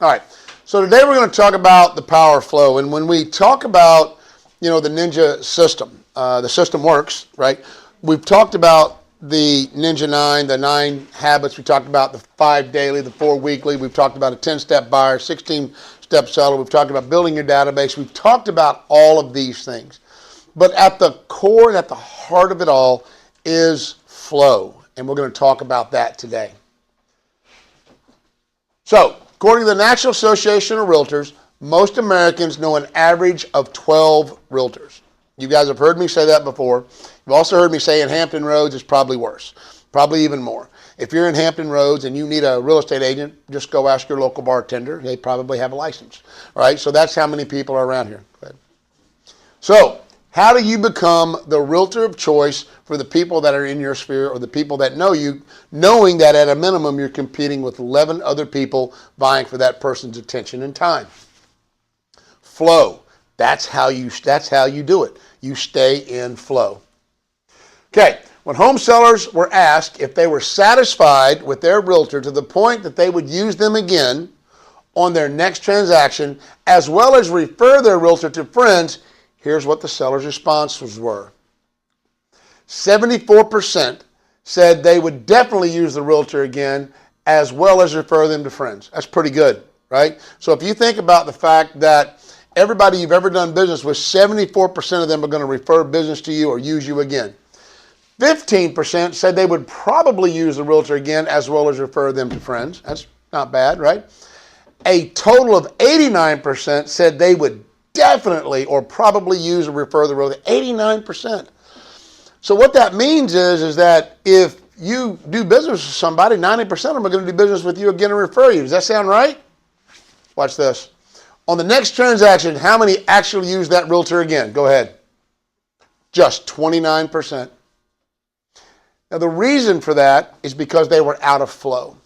All right. So today we're going to talk about the power of flow. And when we talk about, the Ninja system, the system works, right? We've talked about the Ninja 9, the 9 habits. We talked about the 5 daily, the 4 weekly. We've talked about a 10-step buyer, 16-step seller. We've talked about building your database. We've talked about all of these things. But at the core and at the heart of it all is flow. And we're going to talk about that today. So, according to the National Association of Realtors, most Americans know an average of 12 realtors. You guys have heard me say that before. You've also heard me say in Hampton Roads it's probably worse, probably even more. If you're in Hampton Roads and you need a real estate agent, just go ask your local bartender. They probably have a license, right? So that's how many people are around here. Go ahead. So, how do you become the realtor of choice for the people that are in your sphere or the people that know you, knowing that at a minimum you're competing with 11 other people vying for that person's attention and time? Flow. That's how you do it. You stay in flow. Okay, when home sellers were asked if they were satisfied with their realtor to the point that they would use them again on their next transaction, as well as refer their realtor to friends, here's what the seller's responses were. 74% said they would definitely use the realtor again, as well as refer them to friends. That's pretty good, right? So if you think about the fact that everybody you've ever done business with, 74% of them are going to refer business to you or use you again. 15% said they would probably use the realtor again, as well as refer them to friends. That's not bad, right? A total of 89% said they would definitely or probably use or refer the realtor. 89%. So what that means is that if you do business with somebody, 90% of them are going to do business with you again and refer you. Does that sound right? Watch this. On the next transaction, how many actually use that realtor again? Go ahead. Just 29%. Now the reason for that is because they were out of flow.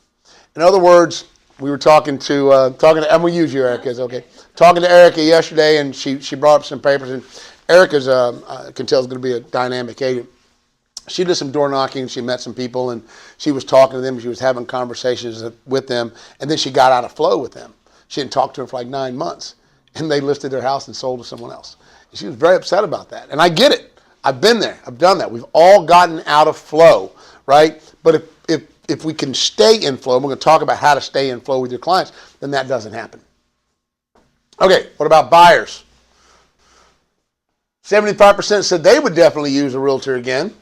In other words, we were talking to, and we use you, Erica, it's okay. Talking to Erica yesterday, and she brought up some papers, and Erica's, I can tell, is going to be a dynamic agent. She did some door knocking, she met some people, and she was talking to them, she was having conversations with them, and then she got out of flow with them. She hadn't talked to them for like 9 months, and they listed their house and sold to someone else. And she was very upset about that, and I get it. I've been there, I've done that. We've all gotten out of flow, right? But if we can stay in flow, we're going to talk about how to stay in flow with your clients, then that doesn't happen. Okay, what about buyers? 75% said they would definitely use a realtor again.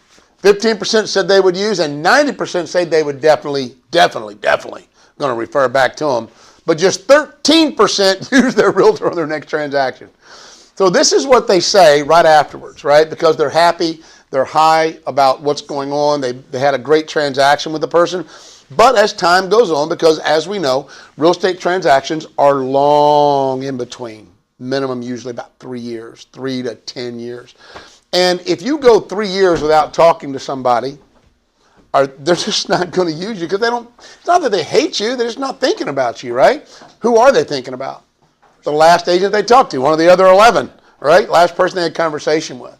15% said they would use, and 90% said they would definitely going to refer back to them. But just 13% use their realtor on their next transaction. So this is what they say right afterwards, right? Because they're happy, they're high about what's going on, they had a great transaction with the person. But as time goes on, because as we know, real estate transactions are long in between. Minimum usually about 3 years, 3 to 10 years. And if you go 3 years without talking to somebody, they're just not going to use you because it's not that they hate you, they're just not thinking about you, right? Who are they thinking about? The last agent they talked to, one of the other 11, right? Last person they had conversation with.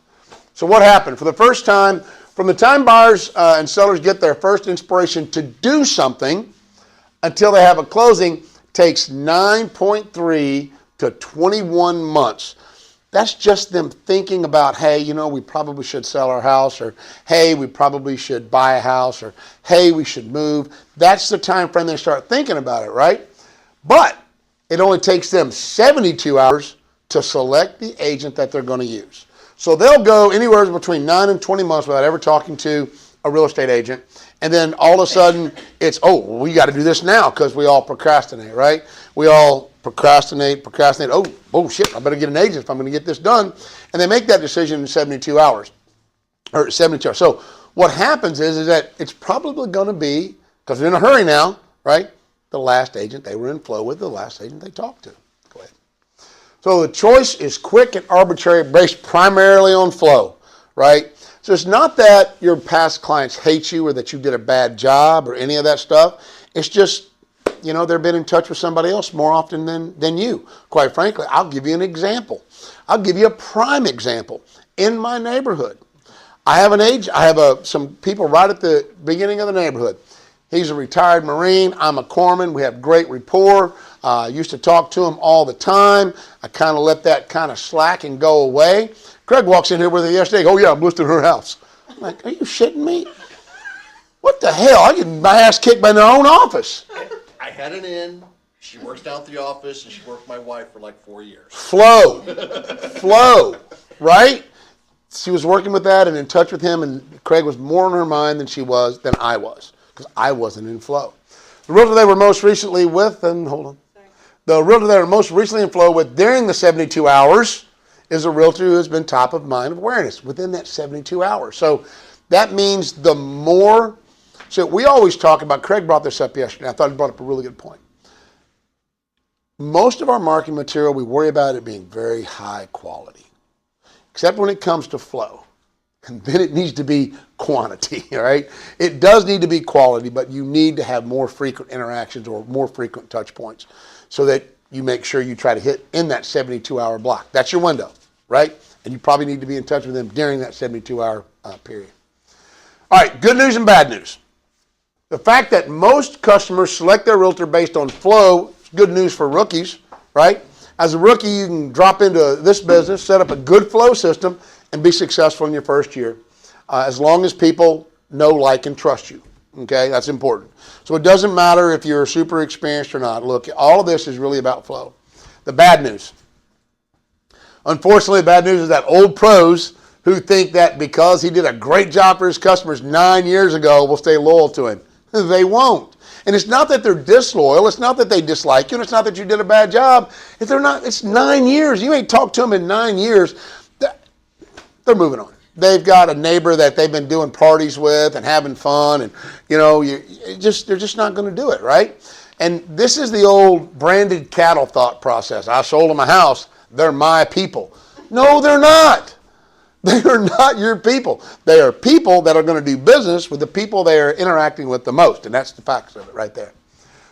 So what happened? For the first time, from the time buyers and sellers get their first inspiration to do something until they have a closing, takes 9.3 to 21 months. That's just them thinking about, hey, we probably should sell our house, or hey, we probably should buy a house, or hey, we should move. That's the time frame they start thinking about it, right? But it only takes them 72 hours to select the agent that they're going to use. So they'll go anywhere between 9 and 20 months without ever talking to a real estate agent. And then all of a sudden it's, we got to do this now because we all procrastinate, right? We all procrastinate. Oh shit, I better get an agent if I'm going to get this done. And they make that decision in 72 hours. Or 72 hours. So what happens is that it's probably going to be, because they're in a hurry now, right? The last agent they were in flow with, the last agent they talked to. Go ahead. So the choice is quick and arbitrary, based primarily on flow, right? So it's not that your past clients hate you or that you did a bad job or any of that stuff. It's just, they've been in touch with somebody else more often than you. Quite frankly, I'll give you an example. I'll give you a prime example. In my neighborhood, I have some people right at the beginning of the neighborhood. He's a retired Marine. I'm a corpsman. We have great rapport. I used to talk to him all the time. I kind of let that kind of slack and go away. Craig walks in here with her yesterday. Oh, yeah, I'm listing her house. I'm like, are you shitting me? What the hell? I get my ass kicked by their own office. I had it in. She works down at the office, and she worked with my wife for like 4 years. Flow. Flow. Right? She was working with that and in touch with him, and Craig was more on her mind than I was, because I wasn't in flow. The realtor they were most recently with, the realtor they were most recently in flow with during the 72 hours is a realtor who has been top of mind awareness within that 72 hours. So that means the more, so we always talk about, Craig brought this up yesterday. I thought he brought up a really good point. Most of our marketing material, we worry about it being very high quality, except when it comes to flow. And then it needs to be quantity, all right? It does need to be quality, but you need to have more frequent interactions or more frequent touch points so that you make sure you try to hit in that 72-hour block. That's your window, right? And you probably need to be in touch with them during that 72-hour period. All right, good news and bad news. The fact that most customers select their realtor based on flow is good news for rookies, right? As a rookie, you can drop into this business, set up a good flow system, and be successful in your first year, as long as people know, like, and trust you. Okay, that's important. So it doesn't matter if you're super experienced or not. Look, all of this is really about flow. The bad news. Unfortunately, the bad news is that old pros who think that because he did a great job for his customers 9 years ago will stay loyal to him. They won't. And it's not that they're disloyal. It's not that they dislike you. And it's not that you did a bad job. If they're not, it's 9 years. You ain't talked to them in 9 years. They're moving on. They've got a neighbor that they've been doing parties with and having fun, and they're just not going to do it, right? And this is the old branded cattle thought process. I sold them a house. They're my people. No, they're not. They are not your people. They are people that are going to do business with the people they are interacting with the most, and that's the facts of it right there.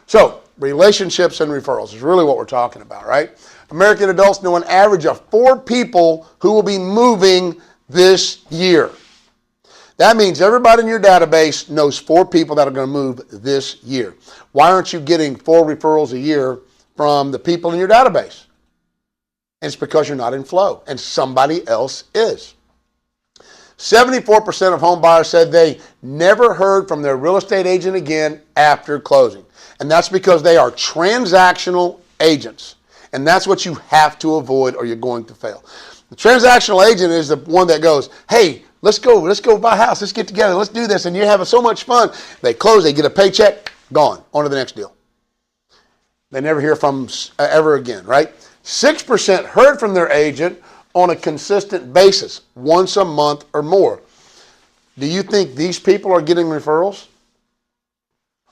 So relationships and referrals is really what we're talking about, right? American adults know an average of 4 people who will be moving this year. That means everybody in your database knows 4 people that are going to move this year. Why aren't you getting 4 referrals a year from the people in your database? And it's because you're not in flow, and somebody else is. 74% of home buyers said they never heard from their real estate agent again after closing. And that's because they are transactional agents. And that's what you have to avoid or you're going to fail. The transactional agent is the one that goes, hey, let's go buy a house, let's get together, let's do this, and you're having so much fun. They close, they get a paycheck, gone, on to the next deal. They never hear from them ever again, right? 6% heard from their agent on a consistent basis, once a month or more. Do you think these people are getting referrals?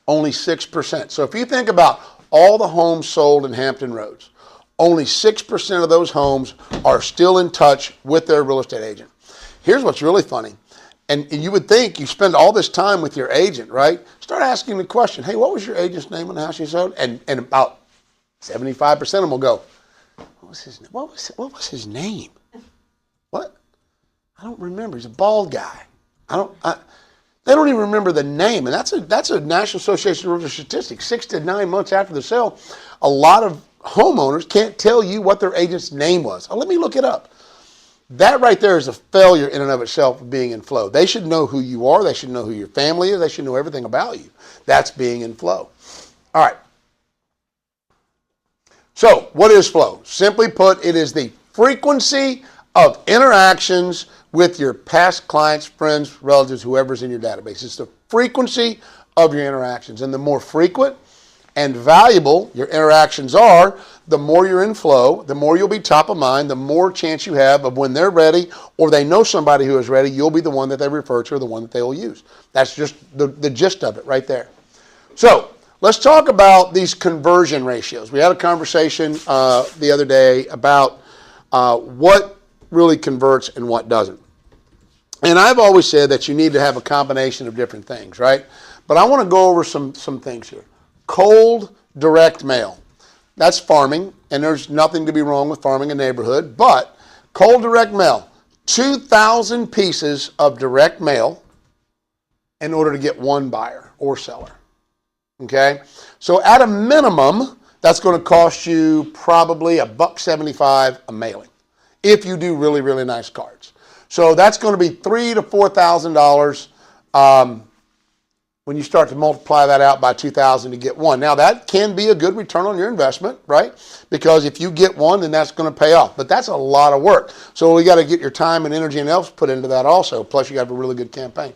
Only 6%. So if you think about all the homes sold in Hampton Roads, only 6% of those homes are still in touch with their real estate agent. Here's what's really funny. And you would think you spend all this time with your agent, right? Start asking the question, hey, what was your agent's name on the house you sold? And about 75% of them will go, what was his name? What? I don't remember. He's a bald guy. They don't even remember the name. And that's a National Association of Realtors statistic. 6 to 9 months after the sale, a lot of homeowners can't tell you what their agent's name was. Oh, let me look it up. That right there is a failure in and of itself of being in flow. They should know who you are. They should know who your family is. They should know everything about you. That's being in flow. All right. So what is flow? Simply put, it is the frequency of interactions with your past clients, friends, relatives, whoever's in your database. It's the frequency of your interactions. And the more frequent and valuable your interactions are, the more you're in flow, the more you'll be top of mind, the more chance you have of when they're ready or they know somebody who is ready, you'll be the one that they refer to or the one that they will use. That's just the gist of it right there. So let's talk about these conversion ratios. We had a conversation the other day about what really converts and what doesn't. And I've always said that you need to have a combination of different things, right? But I want to go over some things here. Cold direct mail. That's farming, and there's nothing to be wrong with farming a neighborhood, but cold direct mail, 2,000 pieces of direct mail in order to get one buyer or seller. Okay? So at a minimum, That's going to cost you probably $1.75 a mailing if you do really, really nice cards. So that's going to be $3,000 to $4,000 when you start to multiply that out by 2,000 to get one. Now that can be a good return on your investment, right? Because if you get one, then that's going to pay off. But that's a lot of work. So we got to get your time and energy and else put into that also. Plus you got to have a really good campaign.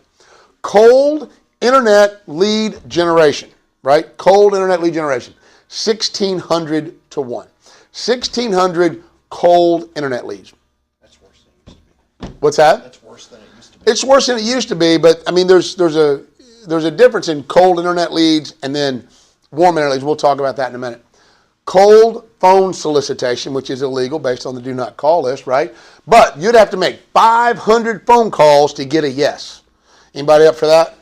Cold internet lead generation, right? Cold internet lead generation, 1,600 to 1. 1,600 cold internet leads. That's worse than it used to be. What's that? That's worse than it used to be. It's worse than it used to be, but I mean, there's a difference in cold internet leads and then warm internet leads. We'll talk about that in a minute. Cold phone solicitation, which is illegal based on the do not call list, right? But you'd have to make 500 phone calls to get a yes. Anybody up for that?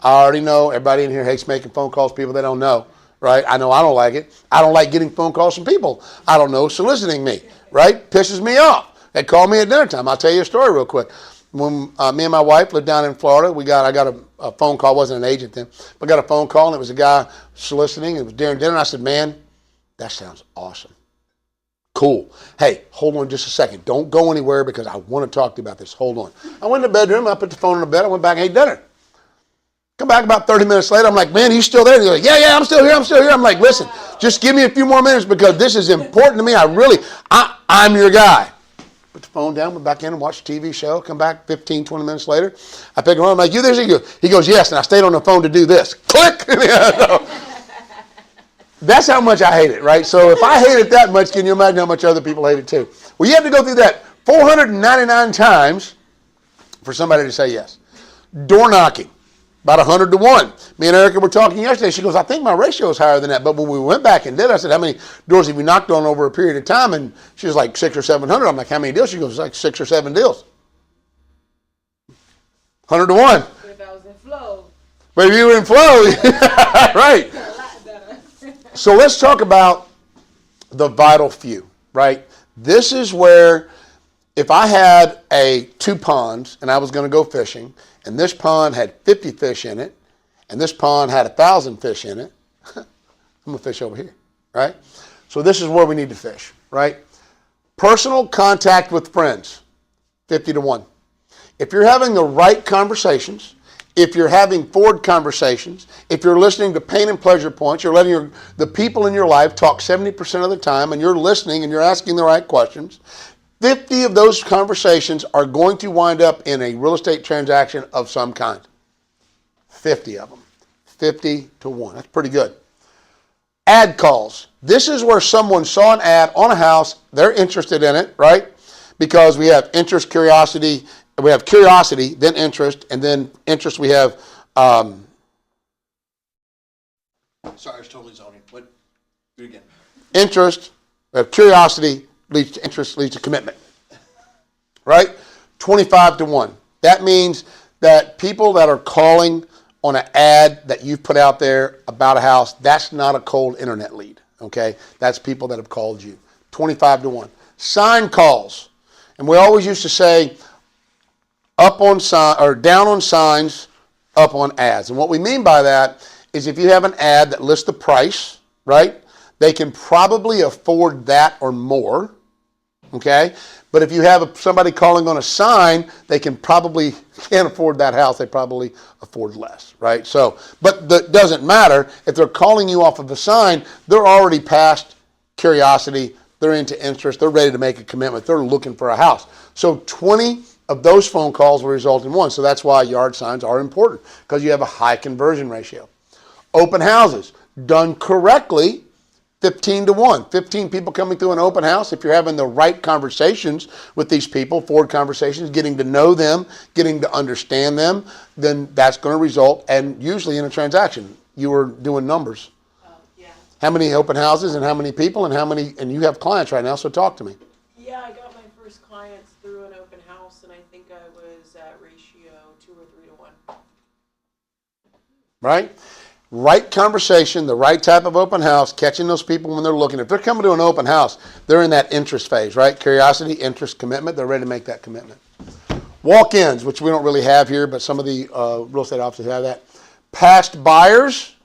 I already know everybody in here hates making phone calls, people they don't know, right? I know I don't like it. I don't like getting phone calls from people I don't know soliciting me, right? Pisses me off. They call me at dinner time. I'll tell you a story real quick. When me and my wife lived down in Florida, I got a phone call. I wasn't an agent then, but got a phone call, and it was a guy soliciting. It was during dinner. And I said, man, that sounds awesome. Cool. Hey, hold on just a second. Don't go anywhere because I want to talk to you about this. Hold on. I went in the bedroom. I put the phone in the bed. I went back and ate dinner. Come back about 30 minutes later. I'm like, man, he's still there? And he's like, yeah, I'm still here. I'm like, listen, just give me a few more minutes because this is important to me. I'm your guy. Put the phone down, went back in and watched a TV show. Come back 15, 20 minutes later. I pick him up. I'm like, you this? He goes, yes. And I stayed on the phone to do this. Click. That's how much I hate it, right? So if I hate it that much, can you imagine how much other people hate it too? Well, you have to go through that 499 times for somebody to say yes. Door knocking, about 100 to 1. Me and Erica were talking yesterday. She goes, I think my ratio is higher than that. But when we went back and did, I said, how many doors have you knocked on over a period of time? And she was like 600 or 700. I'm like, how many deals? She goes, it's like 6 or 7 deals. 100 to 1. But if I was in flow. But if you were in flow, right. So let's talk about the vital few, right? This is where if I had 2 ponds and I was going to go fishing, and this pond had 50 fish in it, and this pond had 1,000 fish in it, I'm going to fish over here, right? So this is where we need to fish, right? Personal contact with friends, 50 to 1. If you're having the right conversations, if you're having forward conversations, if you're listening to pain and pleasure points, you're letting the people in your life talk 70% of the time, and you're listening and you're asking the right questions, 50 of those conversations are going to wind up in a real estate transaction of some kind. 50 of them. 50 to 1. That's pretty good. Ad calls. This is where someone saw an ad on a house. They're interested in it, right? Because we have interest, curiosity. We have curiosity, then interest, and then interest we have... Sorry, I was totally zoning. What? Do it again. Interest, we have curiosity, leads to interest, leads to commitment. Right? 25 to 1. That means that people that are calling on an ad that you've put out there about a house, that's not a cold internet lead. Okay? That's people that have called you. 25 to 1. Sign calls. And we always used to say up on sign or down on signs, up on ads. And what we mean by that is if you have an ad that lists the price, right? They can probably afford that or more, okay? But if you have somebody calling on a sign, they can't afford that house. They probably afford less, right? So, but that doesn't matter. If they're calling you off of a sign, they're already past curiosity. They're into interest. They're ready to make a commitment. They're looking for a house. So 20 of those phone calls will result in 1. So that's why yard signs are important, because you have a high conversion ratio. Open houses, done correctly, 15 to 1. 15 people coming through an open house. If you're having the right conversations with these people, forward conversations, getting to know them, getting to understand them, then that's going to result, and usually in a transaction. You were doing numbers. Yeah. How many open houses and how many people and you have clients right now, so talk to me. Yeah, I got my first clients through an open house, and I think I was at ratio 2 or 3 to 1. Right? Right conversation, the right type of open house, catching those people when they're looking. If they're coming to an open house, they're in that interest phase, right? Curiosity, interest, commitment. They're ready to make that commitment. Walk-ins, which we don't really have here, but some of the real estate offices have that. Past buyers,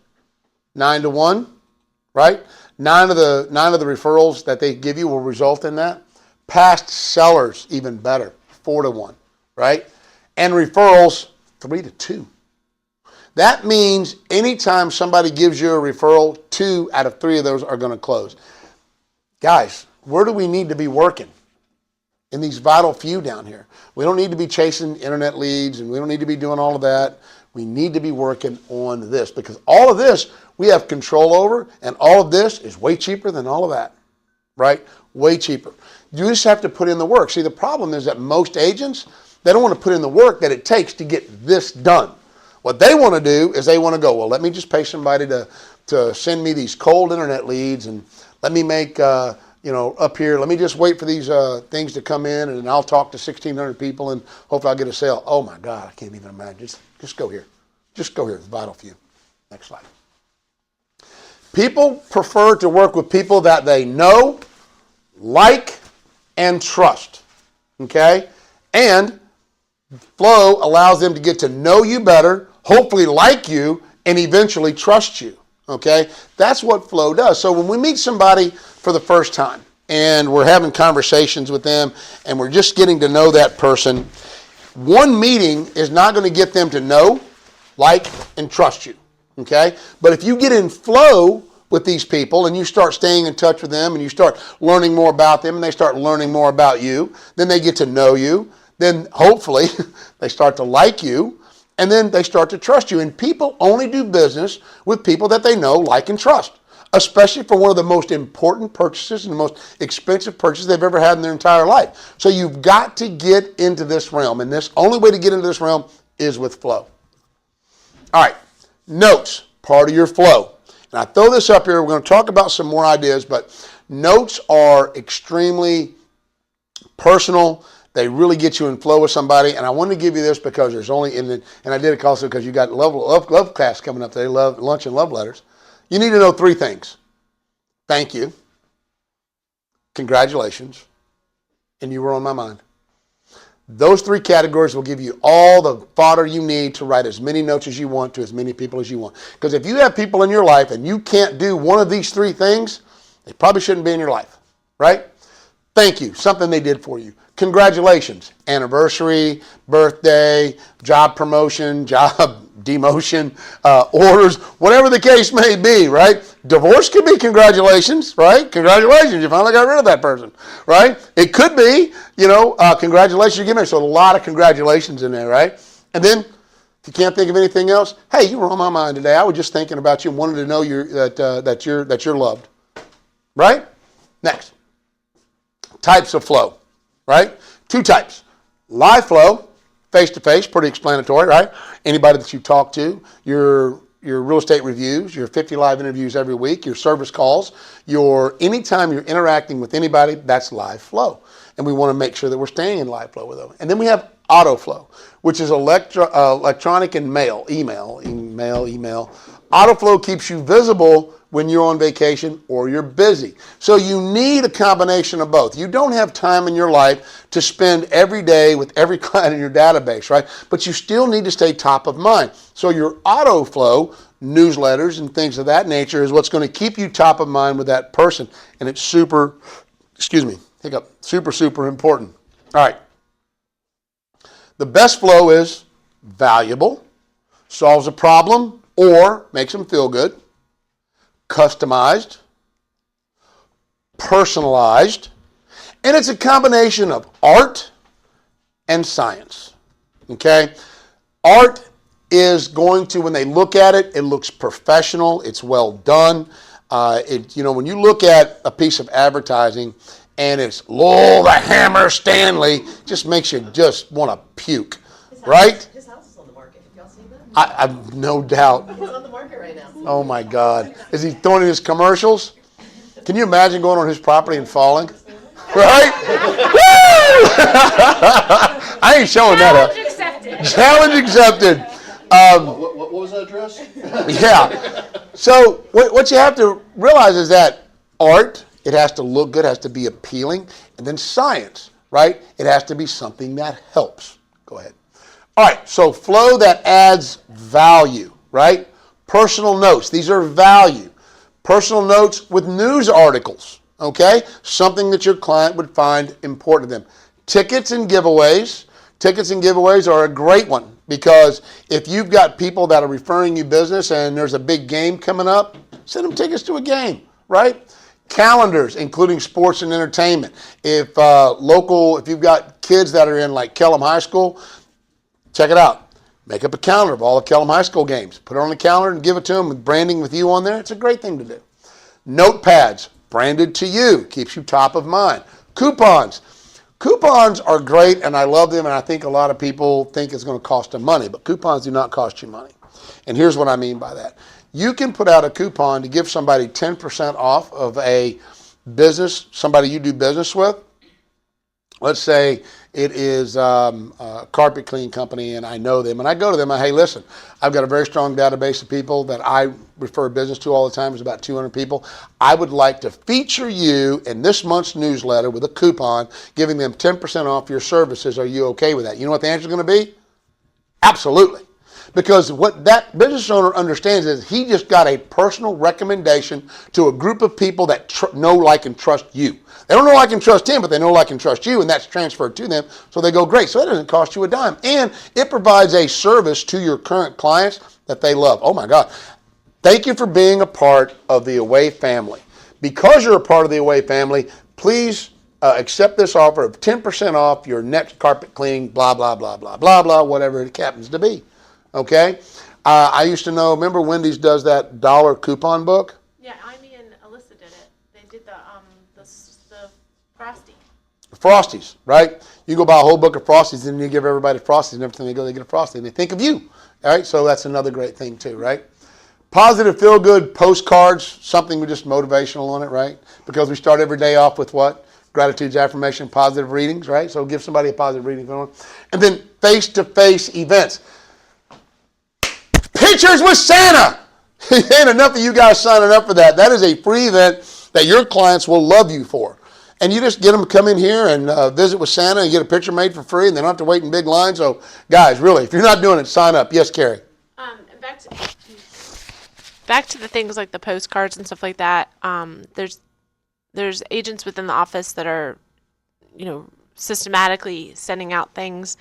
9 to 1, right? Nine of the referrals that they give you will result in that. Past sellers, even better, 4-1, right? And referrals, 3-2. That means anytime somebody gives you a referral, 2 out of 3 of those are going to close. Guys, where do we need to be working? In these vital few down here. We don't need to be chasing internet leads, and we don't need to be doing all of that. We need to be working on this, because all of this we have control over, and all of this is way cheaper than all of that, right? Way cheaper. You just have to put in the work. See, the problem is that most agents, they don't want to put in the work that it takes to get this done. What they want to do is they want to go, well, let me just pay somebody to send me these cold internet leads, and let me make, up here, let me just wait for these things to come in, and I'll talk to 1,600 people, and hopefully I'll get a sale. Oh my God, I can't even imagine. Just go here. Just go here, it's vital few. Next slide. People prefer to work with people that they know, like, and trust. Okay? And flow allows them to get to know you better, hopefully like you, and eventually trust you. Okay? That's what flow does. So when we meet somebody for the first time and we're having conversations with them and we're just getting to know that person, one meeting is not going to get them to know, like, and trust you. Okay? But if you get in flow with these people and you start staying in touch with them and you start learning more about them and they start learning more about you, then they get to know you, then hopefully they start to like you, and then they start to trust you. And people only do business with people that they know, like, and trust, especially for one of the most important purchases and the most expensive purchases they've ever had in their entire life. So you've got to get into this realm, and this only way to get into this realm is with flow. All right, notes, part of your flow. And I throw this up here. We're going to talk about some more ideas, but notes are extremely personal. They really get you in flow with somebody. And I want to give you this because there's only, and I did it also because you got love class coming up today, lunch and love letters. You need to know 3 things. Thank you, congratulations, and you were on my mind. Those 3 categories will give you all the fodder you need to write as many notes as you want to as many people as you want. Because if you have people in your life and you can't do one of these 3 things, they probably shouldn't be in your life, right? Thank you, something they did for you. Congratulations, anniversary, birthday, job promotion, job demotion, orders, whatever the case may be, right? Divorce could be congratulations, right? Congratulations, you finally got rid of that person, right? It could be, congratulations, you're getting married. So a lot of congratulations in there, right? And then, if you can't think of anything else, hey, you were on my mind today. I was just thinking about you and wanted to know that you're loved, right? Next, types of flow, right? 2 types. Live flow, face-to-face, pretty explanatory, right? Anybody that you talk to, your real estate reviews, your 50 live interviews every week, your service calls, anytime you're interacting with anybody, that's live flow. And we want to make sure that we're staying in live flow with them. And then we have auto flow, which is electronic and email. Auto flow keeps you visible when you're on vacation or you're busy. So you need a combination of both. You don't have time in your life to spend every day with every client in your database, right? But you still need to stay top of mind. So your auto flow, newsletters and things of that nature, is what's going to keep you top of mind with that person. And it's super important. All right. The best flow is valuable, solves a problem, or makes them feel good, customized, personalized, and it's a combination of art and science. Okay? Art is going to, when they look at it, it looks professional, it's well done. When you look at a piece of advertising and it's Lowell the Hammer Stanley, just makes you just want to puke, right? His house is on the market. Have y'all seen that? I've no doubt. It's on the market right now. Oh my God. Is he throwing in his commercials? Can you imagine going on his property and falling? Right? Woo! I ain't showing that up. Challenge accepted. Challenge accepted. What was that address? Yeah. So what you have to realize is that art, it has to look good, has to be appealing. And then science, right? It has to be something that helps. Go ahead. All right, so flow that adds value, right? Personal notes, these are value. Personal notes with news articles, okay? Something that your client would find important to them. Tickets and giveaways. Tickets and giveaways are a great one because if you've got people that are referring you business and there's a big game coming up, send them tickets to a game, right? Calendars, including sports and entertainment. If you've got kids that are in like Kellum High School, check it out. Make up a calendar of all the Kellum High School games. Put it on the calendar and give it to them with branding with you on there. It's a great thing to do. Notepads, branded to you, keeps you top of mind. Coupons. Coupons are great, and I love them, and I think a lot of people think it's going to cost them money, but coupons do not cost you money. And here's what I mean by that. You can put out a coupon to give somebody 10% off of a business, somebody you do business with. Let's say it is a carpet cleaning company and I know them and I go to them and hey, listen, I've got a very strong database of people that I refer business to all the time. It's about 200 people. I would like to feature you in this month's newsletter with a coupon giving them 10% off your services. Are you okay with that? You know what the answer is going to be? Absolutely. Because what that business owner understands is he just got a personal recommendation to a group of people that know, like, and trust you. They don't know, like, and trust him, but they know, like, and trust you, and that's transferred to them, so they go, great. So it doesn't cost you a dime. And it provides a service to your current clients that they love. Oh, my God. Thank you for being a part of the Away family. Because you're a part of the Away family, please accept this offer of 10% off your next carpet cleaning, blah, blah, blah, blah, blah, blah, whatever it happens to be. Okay? I used to know, remember Wendy's does that dollar coupon book? Yeah, Amy and Alyssa did it. They did the Frosty. Frosties, right? You go buy a whole book of Frosties and you give everybody Frosties and every time they go, they get a Frosty and they think of you. All right? So that's another great thing too, right? Positive feel-good postcards, something just motivational on it, right? Because we start every day off with what? Gratitudes, affirmation, positive readings, right? So give somebody a positive reading. And then face-to-face events. Pictures with Santa. Ain't enough of you guys signing up for that. That is a free event that your clients will love you for. And you just get them to come in here and visit with Santa and get a picture made for free, and they don't have to wait in big lines. So, guys, really, if you're not doing it, sign up. Yes, Carrie. And back to the things like the postcards and stuff like that. There's agents within the office that are, systematically sending out things.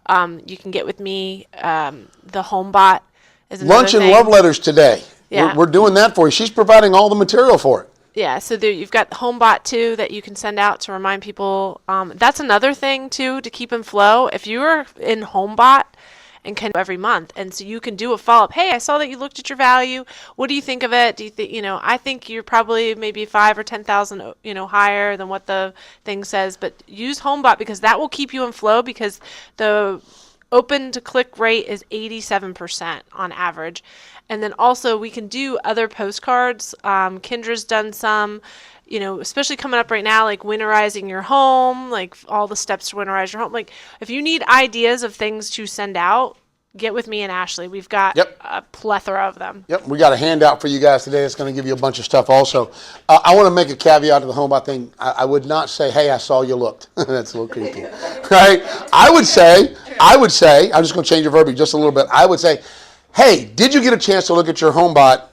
You can get with me. The HomeBot is another Lunch and thing. love letters today. Yeah. We're doing that for you. She's providing all the material for it. Yeah, so you've got the HomeBot too that you can send out to remind people. That's another thing too to keep in flow. If you're in HomeBot and can every month, and so you can do a follow-up. Hey, I saw that you looked at your value. What do you think of it? Do you think I think you're probably maybe 5,000 or 10,000 higher than what the thing says. But use HomeBot because that will keep you in flow because the open to click rate is 87% on average. And then also we can do other postcards. Kendra's done some, especially coming up right now, like winterizing your home, like all the steps to winterize your home. Like if you need ideas of things to send out, get with me and Ashley. We've got a plethora of them. Yep, we got a handout for you guys today. It's going to give you a bunch of stuff also. I want to make a caveat to the HomeBot thing. I would not say, hey, I saw you looked. That's a little creepy, right? I would say, I'm just going to change your verbiage just a little bit. I would say, hey, did you get a chance to look at your HomeBot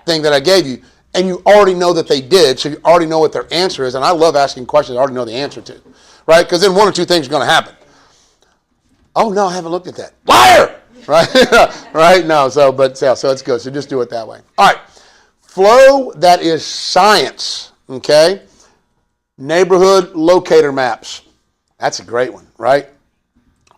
thing that I gave you? And you already know that they did, so you already know what their answer is. And I love asking questions I already know the answer to, right? Because then one or two things are going to happen. Oh, no, I haven't looked at that. Liar! Right? Right? No, so it's good. So just do it that way. All right. Flow that is science, okay? Neighborhood locator maps. That's a great one, right?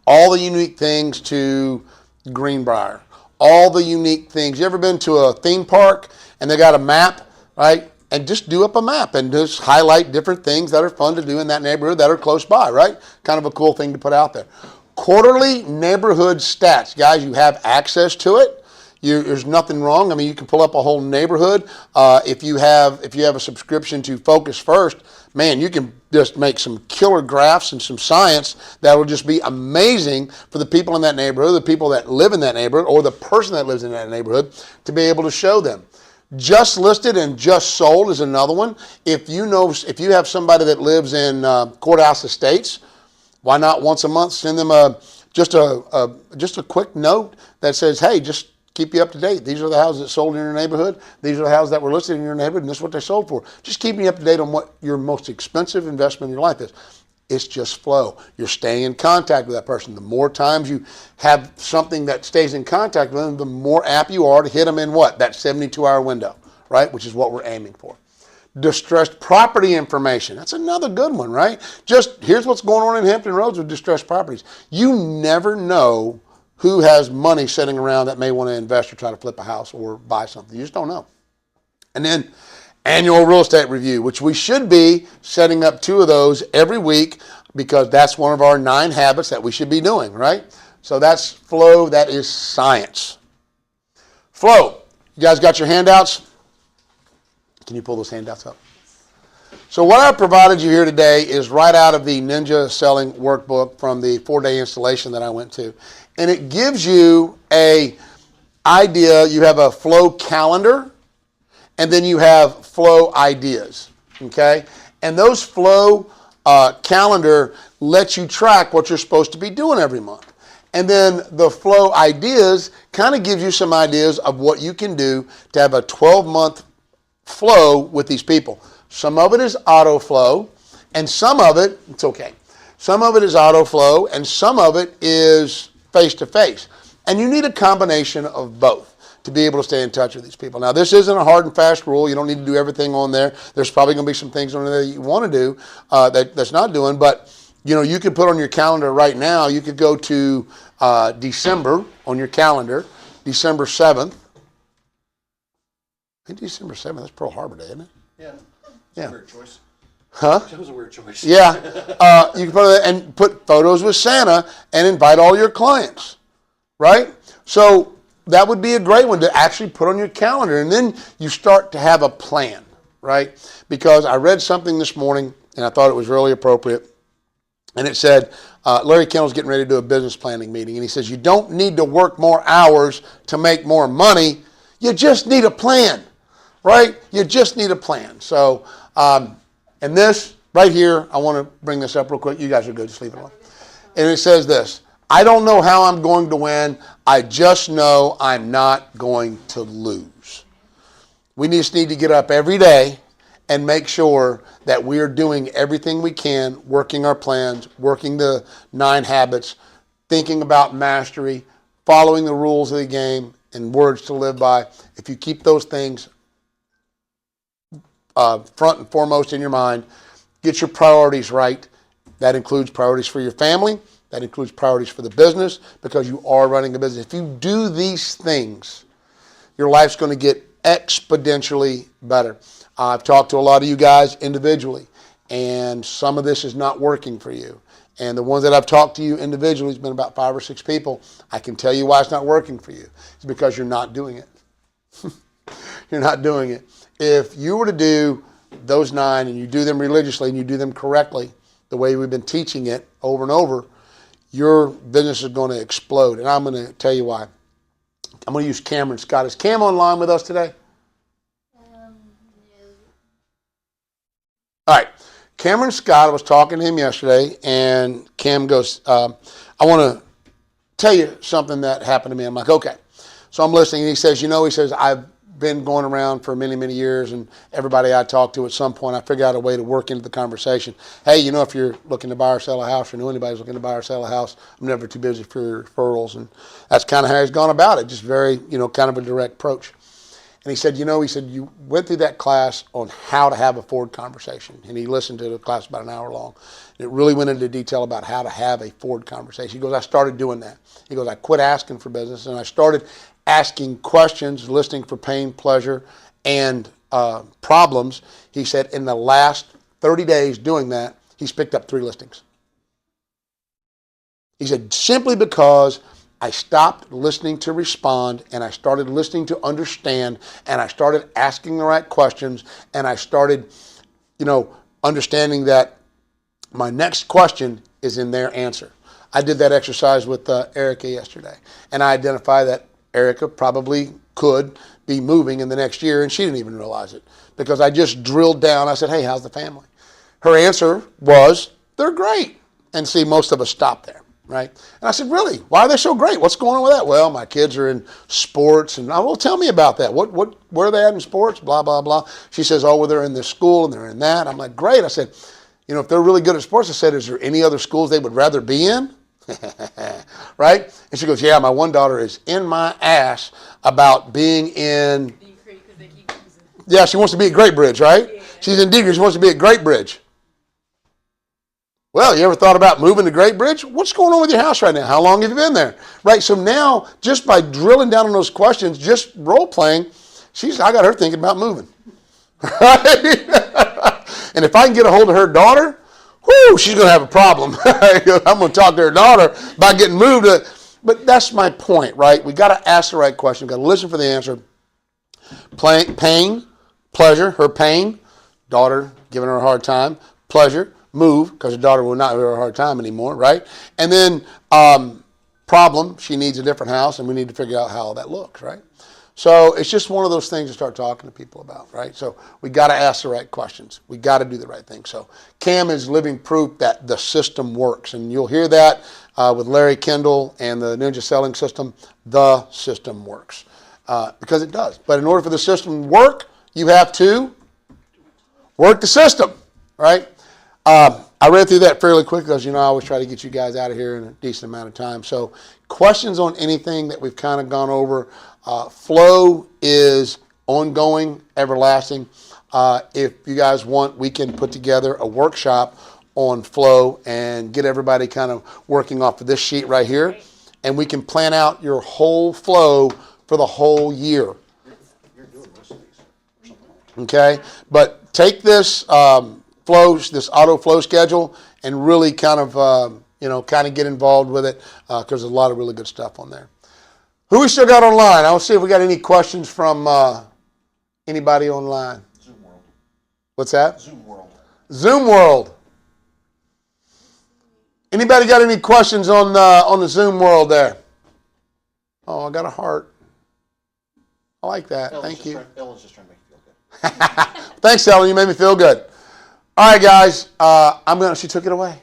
All the unique things to Greenbrier. All the unique things. You ever been to a theme park and they got a map, right? And just do up a map and just highlight different things that are fun to do in that neighborhood that are close by, right? Kind of a cool thing to put out there. Quarterly neighborhood stats. Guys, you have access to it. There's nothing wrong. I mean, you can pull up a whole neighborhood. If you have a subscription to Focus First, man, you can just make some killer graphs and some science that will just be amazing for the people in that neighborhood, the people that live in that neighborhood, or the person that lives in that neighborhood to be able to show them. Just listed and just sold is another one. If you have somebody that lives in Courthouse Estates, why not once a month send them just a quick note that says, hey, just keep you up to date. These are the houses that sold in your neighborhood. These are the houses that were listed in your neighborhood, and this is what they sold for. Just keeping you up to date on what your most expensive investment in your life is. It's just flow. You're staying in contact with that person. The more times you have something that stays in contact with them, the more apt you are to hit them in what? That 72-hour window, right? Which is what we're aiming for. Distressed property information. That's another good one, right? Just here's what's going on in Hampton Roads with distressed properties. You never know who has money sitting around that may want to invest or try to flip a house or buy something. You just don't know. And then annual real estate review, which we should be setting up 2 of those every week because that's one of our 9 habits that we should be doing, right? So that's flow. That is science. Flow. You guys got your handouts? Can you pull those handouts up? So what I provided you here today is right out of the Ninja Selling Workbook from the 4-day installation that I went to. And it gives you a idea. You have a flow calendar, and then you have flow ideas, okay? And those flow calendar lets you track what you're supposed to be doing every month. And then the flow ideas kind of gives you some ideas of what you can do to have a 12-month flow with these people. Some of it is auto flow, and some of it, it's okay. Some of it is auto flow, and some of it is face-to-face. And you need a combination of both to be able to stay in touch with these people. Now, this isn't a hard and fast rule. You don't need to do everything on there. There's probably going to be some things on there that you want to do that's not doing, but you know, you could put on your calendar right now, you could go to December on your calendar, December 7th. I think December 7th, that's Pearl Harbor Day, isn't it? Yeah. Yeah. Weird choice. Huh? That was a weird choice. Yeah. You can put and put photos with Santa and invite all your clients, right? So that would be a great one to actually put on your calendar. And then you start to have a plan, right? Because I read something this morning and I thought it was really appropriate. And it said, Larry Kendall's getting ready to do a business planning meeting. And he says, you don't need to work more hours to make more money. You just need a plan, right? You just need a plan. So, and this right here, I want to bring this up real quick. You guys are good. Just leave it alone. And it says this, I don't know how I'm going to win. I just know I'm not going to lose. We just need to get up every day and make sure that we are doing everything we can, working our plans, working the 9 habits, thinking about mastery, following the rules of the game, and words to live by. If you keep those things front and foremost in your mind, get your priorities right. That includes priorities for your family. That includes priorities for the business because you are running a business. If you do these things, your life's going to get exponentially better. I've talked to a lot of you guys individually, and some of this is not working for you. And the ones that I've talked to you individually, it's been about 5 or 6 people. I can tell you why it's not working for you. It's because you're not doing it. You're not doing it. If you were to do those 9 and you do them religiously and you do them correctly, the way we've been teaching it over and over, your business is going to explode. And I'm going to tell you why. I'm going to use Cameron Scott. Is Cam online with us today? All right. Cameron Scott, I was talking to him yesterday, and Cam goes, I want to tell you something that happened to me. I'm like, okay. So I'm listening, and he says, I've been going around for many, many years, and everybody I talk to at some point, I figure out a way to work into the conversation. Hey, if you're looking to buy or sell a house or know anybody's looking to buy or sell a house, I'm never too busy for referrals. And that's kind of how he's gone about it, just very, kind of a direct approach. And he said, you went through that class on how to have a forward conversation. And he listened to the class about an hour long. And it really went into detail about how to have a forward conversation. He goes, I started doing that. He goes, I quit asking for business and I started asking questions, listening for pain, pleasure, and problems. He said in the last 30 days doing that, he's picked up 3 listings. He said, simply because I stopped listening to respond and I started listening to understand and I started asking the right questions and I started, understanding that my next question is in their answer. I did that exercise with Erica yesterday, and I identified that Erica probably could be moving in the next year, and she didn't even realize it because I just drilled down. I said, hey, how's the family? Her answer was, they're great. And see, most of us stop there. right? And I said, really? Why are they so great? What's going on with that? Well, my kids are in sports, and well, tell me about that. Where are they at in sports? Blah, blah, blah. She says, oh, well, they're in this school and they're in that. I'm like, great. I said, if they're really good at sports, I said, is there any other schools they would rather be in? Right? And she goes, yeah, my one daughter is in my ass about being in. Yeah, she wants to be at Great Bridge, right? Yeah. She's in Deacon. She wants to be at Great Bridge. Well, you ever thought about moving to Great Bridge? What's going on with your house right now? How long have you been there? Right? So now, just by drilling down on those questions, just role playing, I got her thinking about moving. Right? And if I can get a hold of her daughter, whoo, she's going to have a problem. I'm going to talk to her daughter about getting moved. But that's my point, right? We got to ask the right question. We got to listen for the answer. Pain, pleasure, her pain, daughter giving her a hard time, pleasure, move, because her daughter will not give her a hard time anymore, right? And then problem, she needs a different house, and we need to figure out how that looks, right? So it's just one of those things to start talking to people about, right? So we got to ask the right questions. We got to do the right thing. So Cam is living proof that the system works, and you'll hear that with Larry Kendall and the Ninja Selling System. The system works because it does. But in order for the system to work, you have to work the system, right? I read through that fairly quick because, I always try to get you guys out of here in a decent amount of time. So questions on anything that we've kind of gone over. Flow is ongoing, everlasting. If you guys want, we can put together a workshop on flow and get everybody kind of working off of this sheet right here. And we can plan out your whole flow for the whole year. You're doing most of these. Okay? But take this this auto flow schedule and really kind of get involved with it because there's a lot of really good stuff on there. Who we still got online? I'll see if we got any questions from anybody online. Zoom World. What's that? Zoom World. Zoom World. Anybody got any questions on the Zoom World there? Oh, I got a heart. I like that. Thank you. Ella's just trying to make you feel good. Thanks, Ellen. You made me feel good. All right, guys. She took it away.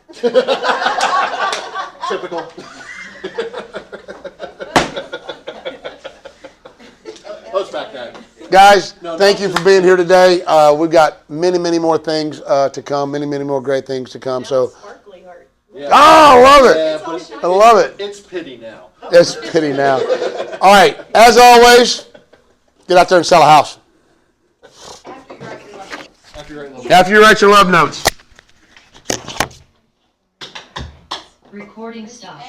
Typical. Post back then. Guys, thank you for being here today. We've got many, many more things to come, many, many more great things to come. So, Sparkly heart. Yeah. I love it. Yeah, but I love it. It's pity now. It's pity now. All right, as always, get out there and sell a house. After you write your love notes. Recording stopped.